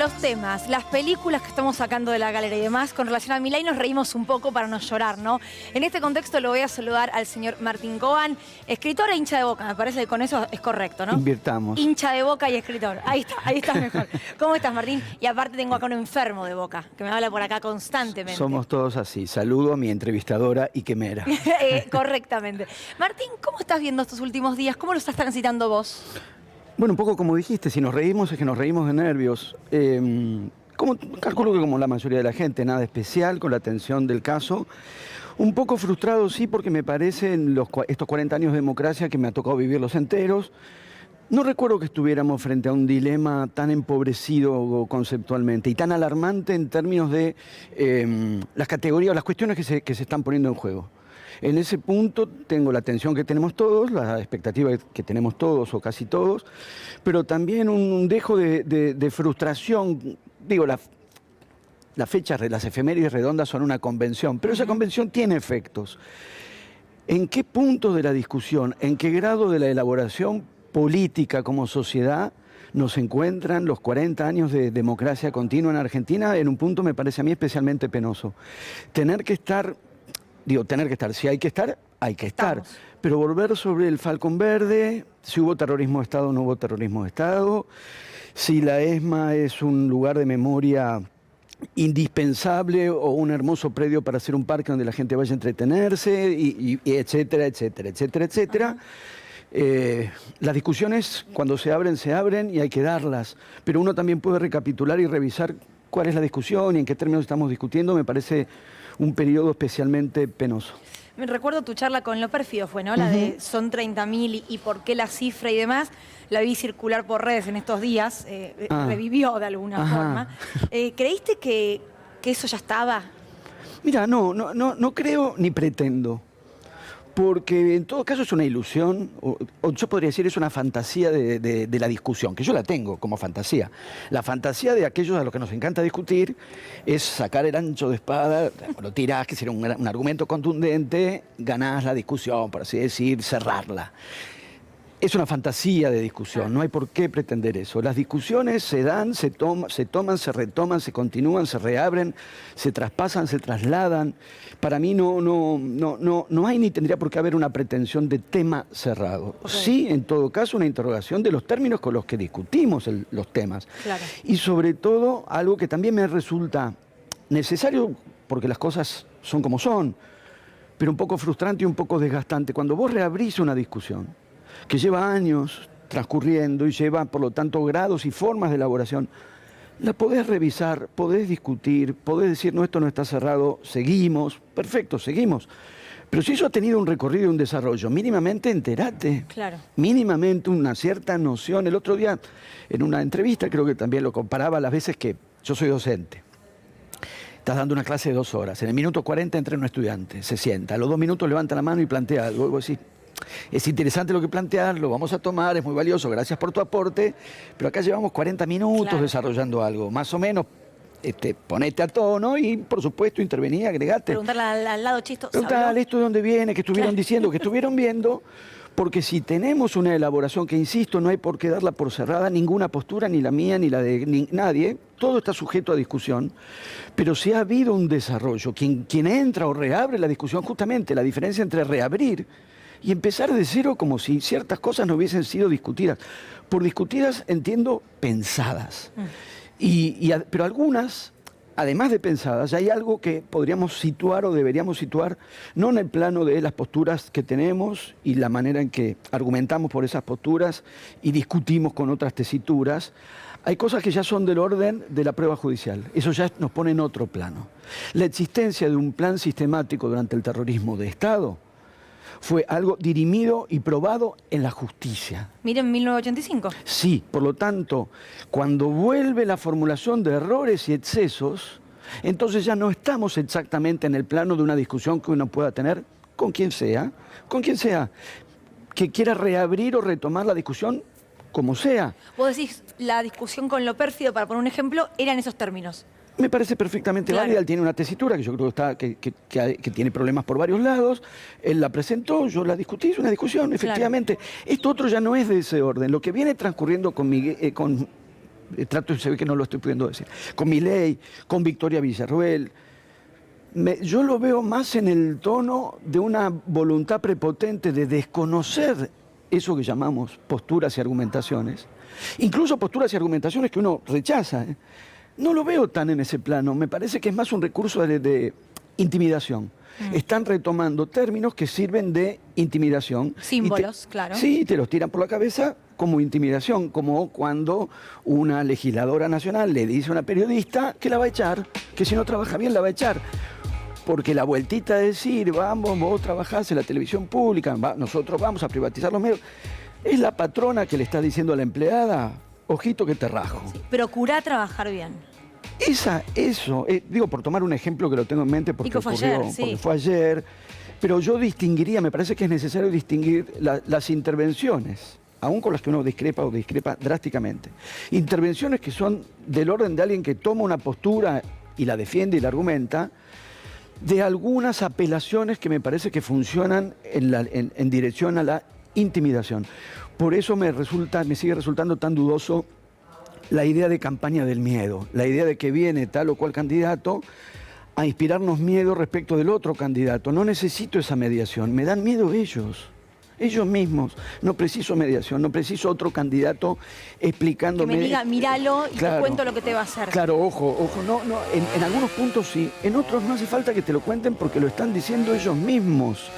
los temas, las películas que estamos sacando de la galera y demás, con relación a Milei nos reímos un poco para no llorar, ¿no? En este contexto lo voy a saludar al señor Martín Cobán, escritor e hincha de Boca. Me parece que con eso es correcto, ¿no? Invirtamos. Hincha de Boca y escritor. Ahí está mejor. ¿Cómo estás, Martín? Y aparte tengo acá un enfermo de Boca, que me habla por acá constantemente. Somos todos así. Saludo a mi entrevistadora y quemera. Correctamente. Martín, ¿cómo estás viendo estos últimos días? ¿Cómo lo estás transitando vos? Bueno, un poco como dijiste, si nos reímos es que nos reímos de nervios. Calculo que como la mayoría de la gente, nada especial con la atención del caso. Un poco frustrado, sí, porque me parece en estos 40 años de democracia que me ha tocado vivirlos enteros. No recuerdo que estuviéramos frente a un dilema tan empobrecido conceptualmente y tan alarmante en términos de las categorías, las cuestiones que se están poniendo en juego. En ese punto tengo la atención que tenemos todos, la expectativa que tenemos todos o casi todos, pero también un dejo de frustración. Digo, las fechas, las efemérides redondas son una convención, pero esa convención tiene efectos. ¿En qué punto de la discusión, en qué grado de la elaboración política como sociedad nos encuentran los 40 años de democracia continua en Argentina? En un punto me parece a mí especialmente penoso. Si hay que estar, hay que estar. Estamos. Pero volver sobre el Falcón Verde, si hubo terrorismo de Estado o no hubo terrorismo de Estado, si la ESMA es un lugar de memoria indispensable o un hermoso predio para hacer un parque donde la gente vaya a entretenerse, y etcétera, etcétera, etcétera, etcétera. Las discusiones cuando se abren y hay que darlas, pero uno también puede recapitular y revisar cuál es la discusión y en qué términos estamos discutiendo. Me parece un periodo especialmente penoso. Me recuerdo tu charla con Lo Pérfido fue, ¿no? La de son 30.000 y por qué la cifra y demás. La vi circular por redes en estos días, revivió de alguna forma. ¿Creíste que eso ya estaba? Mira, no creo ni pretendo. Porque en todo caso es una ilusión, o yo podría decir es una fantasía de la discusión, que yo la tengo como fantasía. La fantasía de aquellos a los que nos encanta discutir es sacar el ancho de espada, lo tirás, que sería un argumento contundente, ganás la discusión, por así decir, cerrarla. Es una fantasía de discusión, no hay por qué pretender eso. Las discusiones se dan, se toman, se retoman, se continúan, se reabren, se traspasan, se trasladan. Para mí no hay ni tendría por qué haber una pretensión de tema cerrado. Okay. Sí, en todo caso, una interrogación de los términos con los que discutimos los temas. Claro. Y sobre todo, algo que también me resulta necesario, porque las cosas son como son, pero un poco frustrante y un poco desgastante. Cuando vos reabrís una discusión que lleva años transcurriendo y lleva, por lo tanto, grados y formas de elaboración, la podés revisar, podés discutir, podés decir, no, esto no está cerrado, seguimos, perfecto, seguimos. Pero si eso ha tenido un recorrido y un desarrollo, mínimamente entérate. Claro. Mínimamente una cierta noción. El otro día, en una entrevista, creo que también lo comparaba a las veces que yo soy docente. Estás dando una clase de 2 horas. En el minuto 40 entra un estudiante, se sienta. A los 2 minutos levanta la mano y plantea algo. Vos decís, es interesante lo que planteas, lo vamos a tomar, es muy valioso, gracias por tu aporte, pero acá llevamos 40 minutos desarrollando algo, más o menos, ponete a tono y, por supuesto, intervení, agregate. Preguntarle al lado chistoso. Preguntarle esto de dónde viene, qué estuvieron diciendo, qué estuvieron viendo, porque si tenemos una elaboración que, insisto, no hay por qué darla por cerrada, ninguna postura, ni la mía, ni la de nadie, todo está sujeto a discusión, pero si ha habido un desarrollo, quien entra o reabre la discusión, justamente la diferencia entre reabrir y empezar de cero como si ciertas cosas no hubiesen sido discutidas. Por discutidas entiendo pensadas. Pero algunas, además de pensadas, hay algo que podríamos situar o deberíamos situar, no en el plano de las posturas que tenemos y la manera en que argumentamos por esas posturas y discutimos con otras tesituras. Hay cosas que ya son del orden de la prueba judicial. Eso ya nos pone en otro plano. La existencia de un plan sistemático durante el terrorismo de Estado fue algo dirimido y probado en la justicia. Miren, 1985. Sí, por lo tanto, cuando vuelve la formulación de errores y excesos, entonces ya no estamos exactamente en el plano de una discusión que uno pueda tener con quien sea, que quiera reabrir o retomar la discusión como sea. Vos decís, la discusión con Lo Pérfido, para poner un ejemplo, era en esos términos. Me parece perfectamente válida. Él tiene una tesitura que yo creo que tiene problemas por varios lados. Él la presentó, yo la discutí, es una discusión, efectivamente. Esto otro ya no es de ese orden. Lo que viene transcurriendo con se ve que no lo estoy pudiendo decir, con Milei, con Victoria Villarruel. Yo lo veo más en el tono de una voluntad prepotente de desconocer eso que llamamos posturas y argumentaciones, incluso posturas y argumentaciones que uno rechaza. No lo veo tan en ese plano, me parece que es más un recurso de intimidación. Están retomando términos que sirven de intimidación. Símbolos, claro. Sí, te los tiran por la cabeza como intimidación, como cuando una legisladora nacional le dice a una periodista que la va a echar, que si no trabaja bien la va a echar. Porque la vueltita de decir, vamos, vos trabajás en la televisión pública, nosotros vamos a privatizar los medios, es la patrona que le está diciendo a la empleada, ojito que te rajo. Sí, procurá trabajar bien. Digo, por tomar un ejemplo que lo tengo en mente porque fue ayer, pero yo distinguiría, me parece que es necesario distinguir las intervenciones, aún con las que uno discrepa o discrepa drásticamente. Intervenciones que son del orden de alguien que toma una postura y la defiende y la argumenta, de algunas apelaciones que me parece que funcionan en dirección a la intimidación. Por eso me sigue resultando tan dudoso la idea de campaña del miedo, la idea de que viene tal o cual candidato a inspirarnos miedo respecto del otro candidato. No necesito esa mediación, me dan miedo ellos mismos. No preciso mediación, no preciso otro candidato explicándome. Que me diga, míralo y te cuento lo que te va a hacer. Claro, ojo, en algunos puntos sí, en otros no hace falta que te lo cuenten porque lo están diciendo ellos mismos.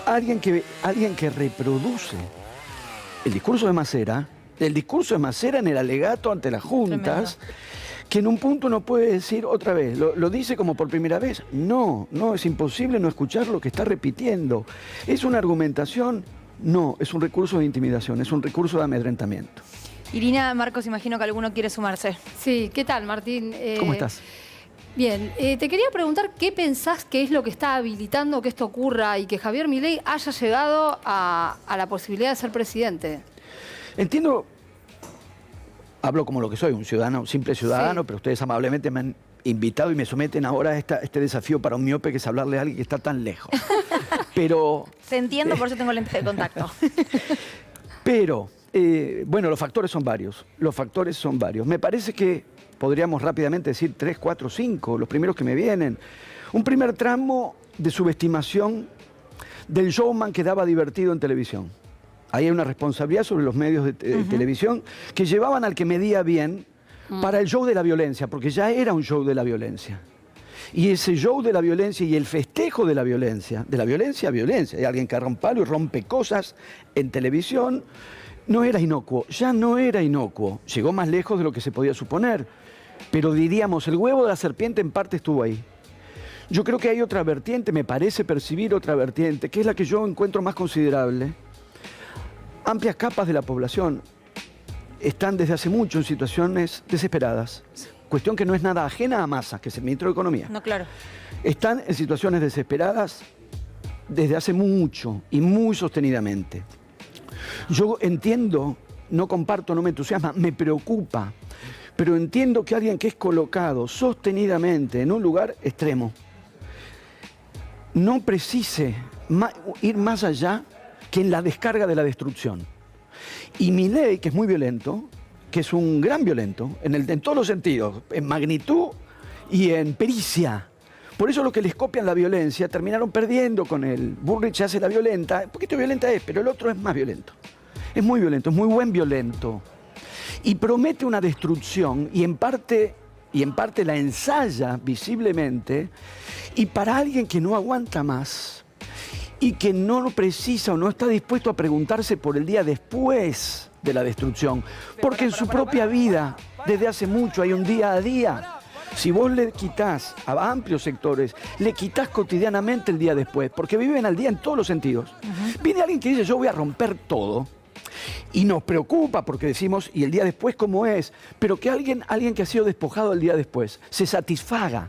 Alguien que reproduce el discurso de Macera, en el alegato ante las juntas, que en un punto no puede decir otra vez, lo dice como por primera vez. No, es imposible no escuchar lo que está repitiendo. ¿Es una argumentación? No, es un recurso de intimidación, es un recurso de amedrentamiento. Irina, Marcos, imagino que alguno quiere sumarse. Sí, ¿qué tal, Martín? ¿Cómo estás? Bien, te quería preguntar qué pensás que es lo que está habilitando que esto ocurra y que Javier Milei haya llegado a la posibilidad de ser presidente. Entiendo, hablo como lo que soy, un ciudadano, simple ciudadano, pero ustedes amablemente me han invitado y me someten ahora a este desafío para un miope que es hablarle a alguien que está tan lejos. Pero... Te entiendo, por eso tengo lentes de contacto. Pero, bueno, los factores son varios. Me parece que podríamos rápidamente decir 3, 4, 5, los primeros que me vienen. Un primer tramo de subestimación del showman que daba divertido en televisión. Ahí hay una responsabilidad sobre los medios de televisión que llevaban al que medía bien para el show de la violencia, porque ya era un show de la violencia. Y ese show de la violencia y el festejo de la violencia a violencia, hay alguien que agarra un palo y rompe cosas en televisión, no era inocuo, ya no era inocuo, llegó más lejos de lo que se podía suponer, pero diríamos, el huevo de la serpiente en parte estuvo ahí. Yo creo que hay otra vertiente, me parece percibir otra vertiente, que es la que yo encuentro más considerable. Amplias capas de la población están desde hace mucho en situaciones desesperadas. Cuestión que no es nada ajena a Massa, que es el ministro de Economía. No, claro. Están en situaciones desesperadas desde hace mucho y muy sostenidamente. Yo entiendo, no comparto, no me entusiasma, me preocupa, pero entiendo que alguien que es colocado sostenidamente en un lugar extremo no precise ir más allá que en la descarga de la destrucción. Y Milei, que es muy violento, que es un gran violento, en todos los sentidos, en magnitud y en pericia. Por eso los que les copian la violencia terminaron perdiendo con él. Bullrich hace la violenta, un poquito violenta es, pero el otro es más violento. Es muy violento, es muy buen violento. Y promete una destrucción y en parte la ensaya visiblemente. Y para alguien que no aguanta más y que no lo precisa o no está dispuesto a preguntarse por el día después de la destrucción, porque en su propia vida, desde hace mucho, hay un día a día. Si vos le quitás a amplios sectores, le quitás cotidianamente el día después, porque viven al día en todos los sentidos. Viene alguien que dice, yo voy a romper todo, y nos preocupa porque decimos, ¿y el día después cómo es? Pero que alguien que ha sido despojado el día después se satisfaga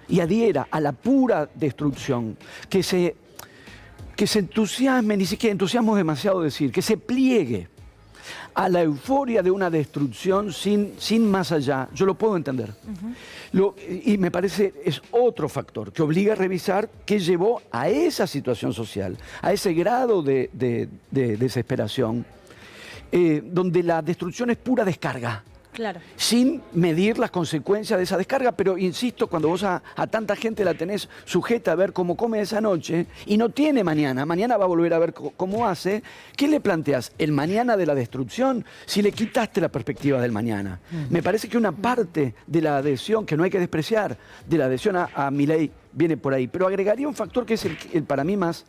y adhiera a la pura destrucción, que se entusiasme, ni siquiera entusiasmo es demasiado decir, que se pliegue a la euforia de una destrucción sin más allá, yo lo puedo entender. Y me parece es otro factor que obliga a revisar qué llevó a esa situación social, a ese grado de desesperación, donde la destrucción es pura descarga. Claro. sin medir las consecuencias de esa descarga. Pero insisto, cuando vos a tanta gente la tenés sujeta a ver cómo come esa noche y no tiene mañana va a volver a ver cómo hace, ¿qué le planteás? ¿El mañana de la destrucción? Si le quitaste la perspectiva del mañana. Me parece que una parte de la adhesión, que no hay que despreciar, de la adhesión a Milei viene por ahí. Pero agregaría un factor que es el para mí más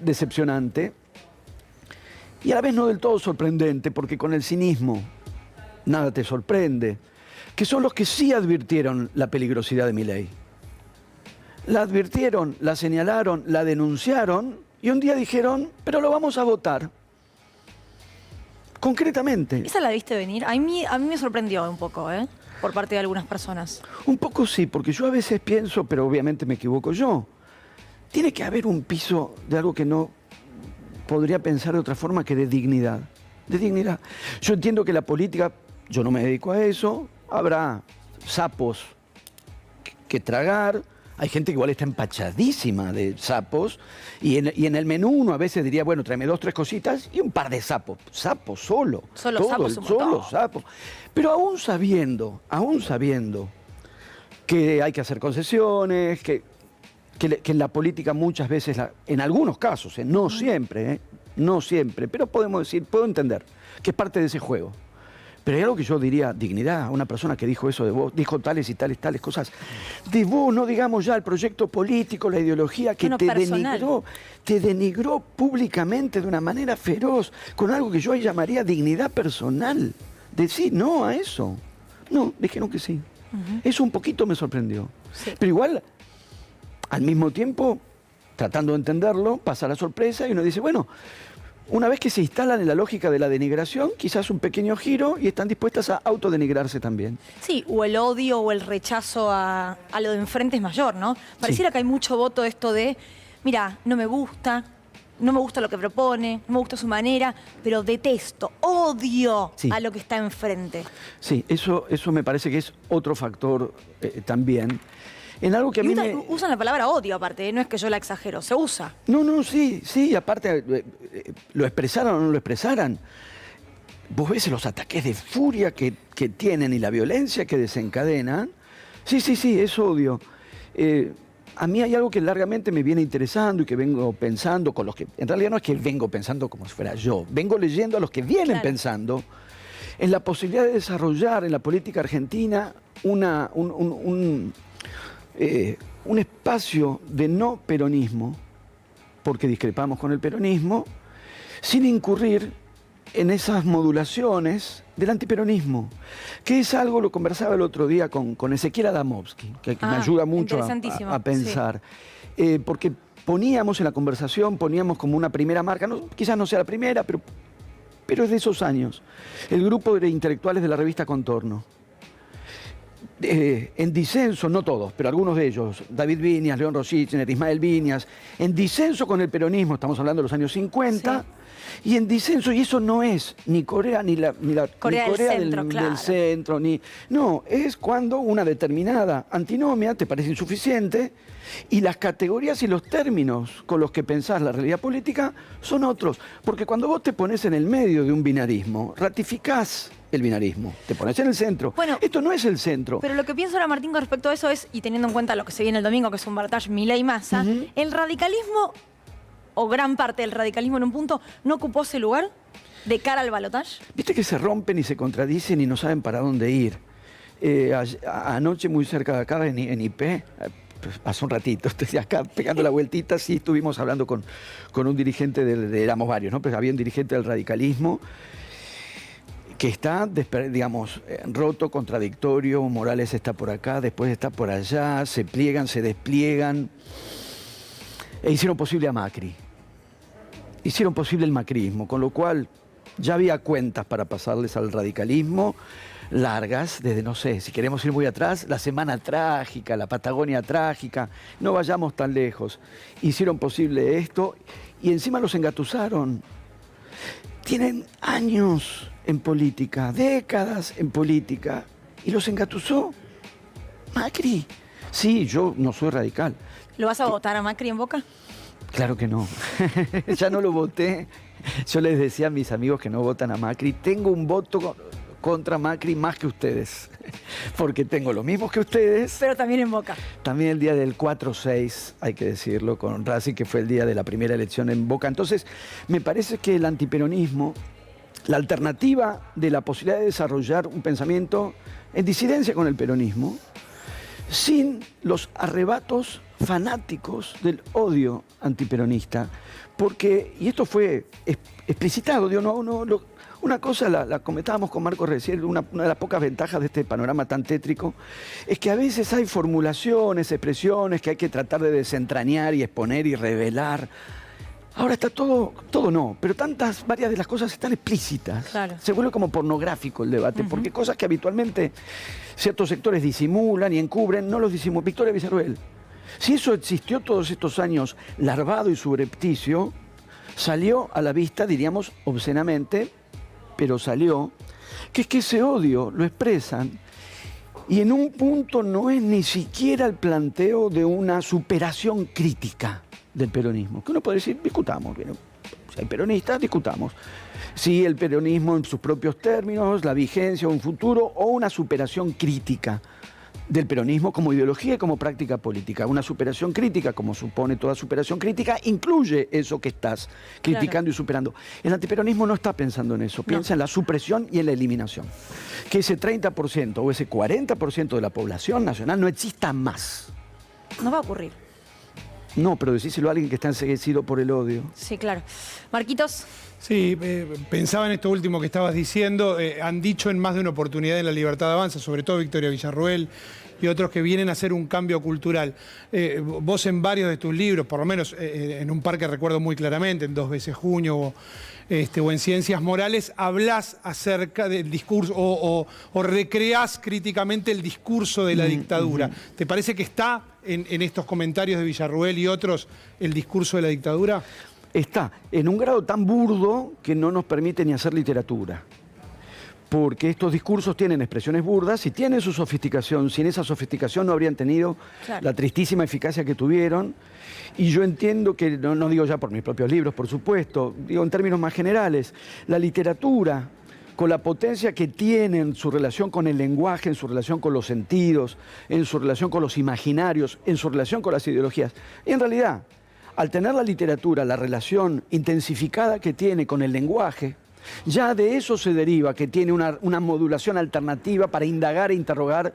decepcionante y a la vez no del todo sorprendente, porque con el cinismo nada te sorprende, que son los que sí advirtieron la peligrosidad de Milei. La advirtieron, la señalaron, la denunciaron y un día dijeron, pero lo vamos a votar. Concretamente. ¿Esa la viste venir? A mí me sorprendió un poco, por parte de algunas personas. Un poco sí, porque yo a veces pienso, pero obviamente me equivoco yo, tiene que haber un piso de algo que no podría pensar de otra forma que de dignidad. De dignidad. Yo entiendo que la política, yo no me dedico a eso, habrá sapos que tragar, hay gente que igual está empachadísima de sapos, y en el menú uno a veces diría, bueno, tráeme 2, 3 cositas y un par de sapos. Sapos solo. Solo todo, sapos, un montón. solo sapos. Pero aún sabiendo que hay que hacer concesiones, que en la política muchas veces, en algunos casos, no siempre, pero podemos decir, puedo entender que es parte de ese juego. Pero hay algo que yo diría, dignidad, una persona que dijo eso de vos, dijo tales y tales cosas de vos, no digamos ya el proyecto político, la ideología que te denigró públicamente de una manera feroz, con algo que yo llamaría dignidad personal. Decir no a eso. No, dijeron que sí. Eso un poquito me sorprendió. Sí. Pero igual, al mismo tiempo, tratando de entenderlo, pasa la sorpresa y uno dice, bueno, una vez que se instalan en la lógica de la denigración, quizás un pequeño giro y están dispuestas a autodenigrarse también. Sí, o el odio o el rechazo a lo de enfrente es mayor, ¿no? Pareciera que hay mucho voto esto de, mira, no me gusta lo que propone, no me gusta su manera, pero detesto, odio a lo que está enfrente. Sí, eso me parece que es otro factor también. En algo que a mí usan la palabra odio aparte, no es que yo la exagero, se usa. No, sí, aparte, lo expresaran o no lo expresaran. Vos ves los ataques de furia que tienen y la violencia que desencadenan. Sí, es odio. A mí hay algo que largamente me viene interesando y que vengo pensando con los que... En realidad no es que vengo pensando como si fuera yo, vengo leyendo a los que vienen pensando en la posibilidad de desarrollar en la política argentina un espacio de no peronismo, porque discrepamos con el peronismo, sin incurrir en esas modulaciones del antiperonismo, que es algo, lo conversaba el otro día con Ezequiel Adamovsky, que me ayuda mucho a pensar, porque poníamos en la conversación, poníamos como una primera marca, quizás no sea la primera, pero es de esos años, el grupo de intelectuales de la revista Contorno. En disenso, no todos, pero algunos de ellos, David Viñas, León Rosichner, Ismael Viñas, en disenso con el peronismo, estamos hablando de los años 50, y en disenso, y eso no es ni Corea ni la Corea del centro, no, es cuando una determinada antinomia te parece insuficiente y las categorías y los términos con los que pensás la realidad política son otros, porque cuando vos te pones en el medio de un binarismo, ratificás el binarismo, te pones en el centro. Bueno, esto no es el centro. Pero lo que pienso ahora, Martín, con respecto a eso es, y teniendo en cuenta lo que se viene el domingo, que es un balotaje Milei-Massa, el radicalismo, o gran parte del radicalismo en un punto, ¿no ocupó ese lugar de cara al balotaje? Viste que se rompen y se contradicen y no saben para dónde ir. Anoche, muy cerca de acá, en IP, hace un ratito, estoy acá pegando la vueltita, sí estuvimos hablando con un dirigente éramos varios, ¿no? Pero había un dirigente del radicalismo que está, digamos, roto, contradictorio. Morales está por acá, después está por allá, se pliegan, se despliegan, e hicieron posible a Macri. Hicieron posible el macrismo, con lo cual ya había cuentas para pasarles al radicalismo, largas, desde, no sé, si queremos ir muy atrás, la Semana Trágica, la Patagonia Trágica, no vayamos tan lejos. Hicieron posible esto y encima los engatusaron. Tienen años en política, décadas en política, y los engatusó Macri. Sí, yo no soy radical. ¿Lo vas a votar a Macri en Boca? Claro que no. Ya no lo voté. Yo les decía a mis amigos que no votan a Macri, tengo un voto contra Macri más que ustedes, porque tengo lo mismo que ustedes. Pero también en Boca. También el día del 4-6, hay que decirlo, con Racing, que fue el día de la primera elección en Boca. Entonces, me parece que el antiperonismo, la alternativa de la posibilidad de desarrollar un pensamiento en disidencia con el peronismo, sin los arrebatos fanáticos del odio antiperonista, porque, y esto fue explicitado, una cosa la comentábamos con Marcos recién, una de las pocas ventajas de este panorama tan tétrico, es que a veces hay formulaciones, expresiones que hay que tratar de desentrañar y exponer y revelar. Ahora está todo no, pero varias de las cosas están explícitas. Claro. Se vuelve como pornográfico el debate, porque cosas que habitualmente ciertos sectores disimulan y encubren, no los disimulan. Victoria Villarruel. Si eso existió todos estos años, larvado y subrepticio, salió a la vista, diríamos obscenamente, pero salió, que es que ese odio lo expresan y en un punto no es ni siquiera el planteo de una superación crítica del peronismo, que uno puede decir, discutamos, bien, si hay peronistas, discutamos. Si el peronismo en sus propios términos, la vigencia, un futuro o una superación crítica del peronismo como ideología y como práctica política. Una superación crítica, como supone toda superación crítica, incluye eso que estás criticando y superando. El antiperonismo no está pensando en eso, piensa en la supresión y en la eliminación. Que ese 30% o ese 40% de la población nacional no exista más. No va a ocurrir. No, pero decíselo a alguien que está enseguecido por el odio. Sí, claro. Marquitos. Sí, pensaba en esto último que estabas diciendo. Han dicho en más de una oportunidad en La Libertad Avanza, sobre todo Victoria Villarruel y otros que vienen a hacer un cambio cultural. Vos en varios de tus libros, por lo menos en un par que recuerdo muy claramente, en 2 veces junio o en Ciencias Morales, hablás acerca del discurso o recreás críticamente el discurso de la dictadura. ¿Te parece que está en estos comentarios de Villarruel y otros el discurso de la dictadura? Está en un grado tan burdo que no nos permite ni hacer literatura. Porque estos discursos tienen expresiones burdas y tienen su sofisticación. Sin esa sofisticación no habrían tenido la tristísima eficacia que tuvieron. Y yo entiendo que, no digo ya por mis propios libros, por supuesto, digo en términos más generales, la literatura, con la potencia que tiene en su relación con el lenguaje, en su relación con los sentidos, en su relación con los imaginarios, en su relación con las ideologías. Y en realidad, al tener la literatura, la relación intensificada que tiene con el lenguaje, ya de eso se deriva que tiene una modulación alternativa para indagar e interrogar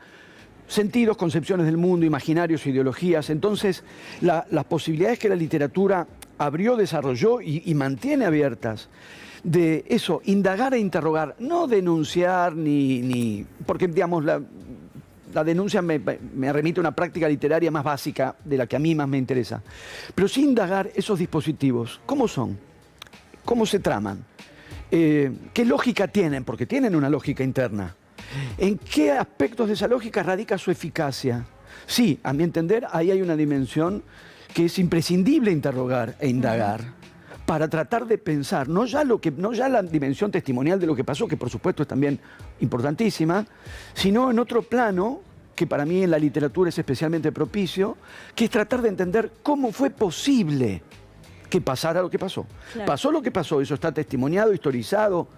sentidos, concepciones del mundo, imaginarios, ideologías. Entonces, las posibilidades que la literatura abrió, desarrolló y mantiene abiertas, de eso, indagar e interrogar, no denunciar porque, digamos, la denuncia me remite a una práctica literaria más básica de la que a mí más me interesa. Pero sí indagar esos dispositivos, ¿cómo son? ¿Cómo se traman? ¿Qué lógica tienen? Porque tienen una lógica interna. ¿En qué aspectos de esa lógica radica su eficacia? Sí, a mi entender, ahí hay una dimensión que es imprescindible interrogar e indagar para tratar de pensar, no ya la dimensión testimonial de lo que pasó, que por supuesto es también importantísima, sino en otro plano, que para mí en la literatura es especialmente propicio, que es tratar de entender cómo fue posible que pasara lo que pasó. Claro. Pasó lo que pasó, eso está testimoniado, historizado.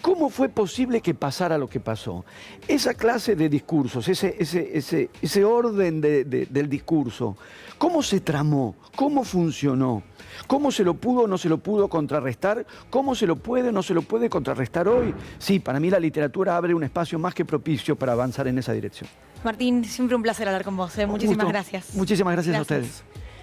¿Cómo fue posible que pasara lo que pasó? Esa clase de discursos, ese orden del discurso, ¿cómo se tramó? ¿Cómo funcionó? ¿Cómo se lo pudo o no se lo pudo contrarrestar? ¿Cómo se lo puede o no se lo puede contrarrestar hoy? Sí, para mí la literatura abre un espacio más que propicio para avanzar en esa dirección. Martín, siempre un placer hablar con vos. Muchísimas gracias. Muchísimas gracias a ustedes.